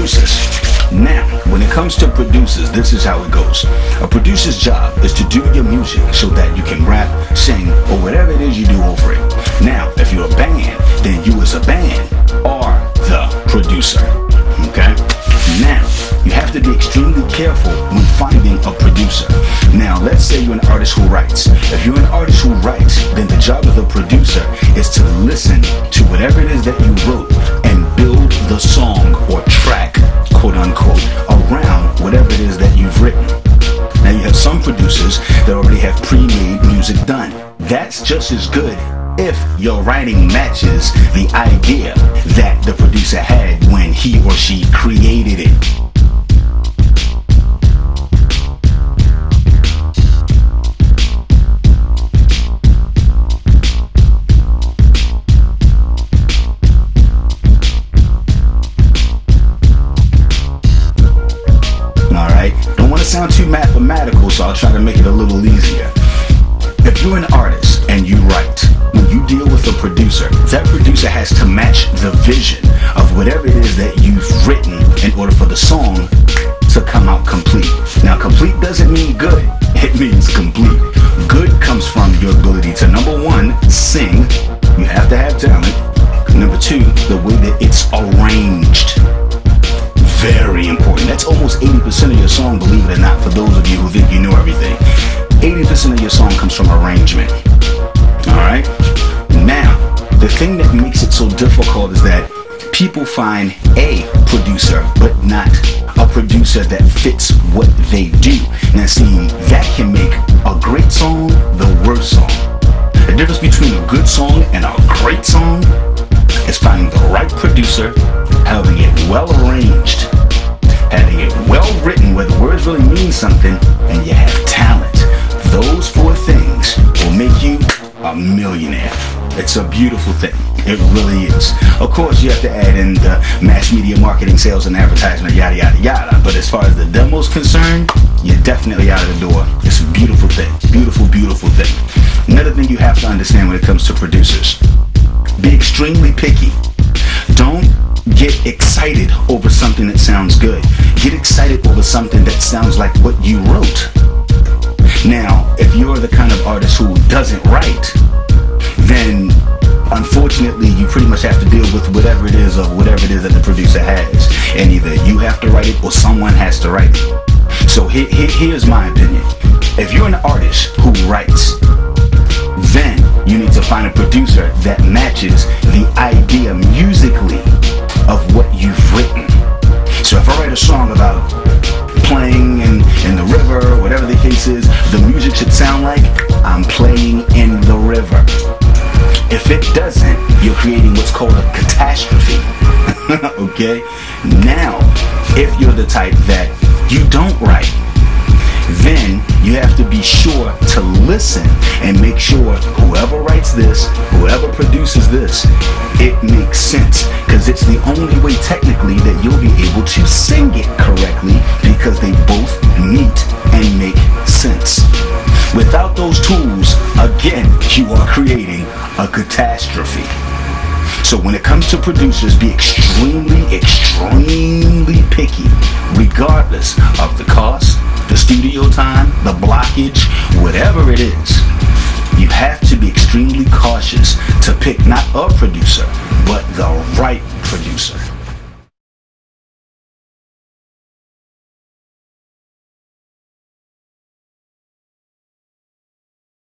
producers. Now, when it comes to producers, this is how it goes. A producer's job is to do your music so that you can rap, sing, or whatever it is you do over it. Now, if you're a band, then you as a band are the producer. Okay? Now, you have to be extremely careful when finding a producer. Now, let's say you're an artist who writes. If you're an artist who writes, then the job of the producer is to listen to whatever it is that you wrote and build the song or track, quote unquote, around whatever it is that you've written. Now, you have some producers that already have pre-made music done. That's just as good if your writing matches the idea that the producer had when he or she created it. Sound too mathematical, so I'll try to make it a little easier. If you're an artist and you write, when you deal with a producer, that producer has to match the vision of whatever it is that you've written in order for the song to come out complete. Now, complete doesn't mean good, it means complete. Good comes from your ability to, number one, sing. You have to have talent. Number two, the way that it's arranged. Very important. That's almost 80% of your song, believe it or not, for those of you who think you know everything. 80% of your song comes from arrangement. Alright? Now, the thing that makes it so difficult is that people find a producer, but not a producer that fits what they do. Now see, that can make a great song the worst song. The difference between a good song and a great song is finding the right producer, having it well arranged, having it well written where the words really mean something, and you have talent. Those four things will make you a millionaire. It's a beautiful thing. It really is. Of course, you have to add in the mass media marketing, sales, and advertisement, yada, yada, yada. But as far as the demo's concerned, you're definitely out of the door. It's a beautiful thing. Beautiful, beautiful thing. Another thing you have to understand when it comes to producers: be extremely picky. Don't get excited over something that sounds good. Get excited over something that sounds like what you wrote. Now, if you're the kind of artist who doesn't write, then unfortunately you pretty much have to deal with whatever it is that the producer has. And either you have to write it or someone has to write it. So here's my opinion. If you're an artist who writes, then you need to find a producer that matches the idea musically of what you've written. So if I write a song about playing in the river, whatever the case is, the music should sound like I'm playing in the river. If it doesn't, you're creating what's called a catastrophe. Okay? Now, if you're the type that you don't write, then you have to be sure to listen and make sure whoever writes this, whoever produces this, it makes sense, because it's the only way technically that you'll be able to sing it correctly, because they both meet and make sense. Without those tools, again, you are creating a catastrophe. So when it comes to producers, be extremely, extremely picky, regardless of the cost, the studio time, the blockage, whatever it is. You have to be extremely cautious to pick not a producer, but the right producer.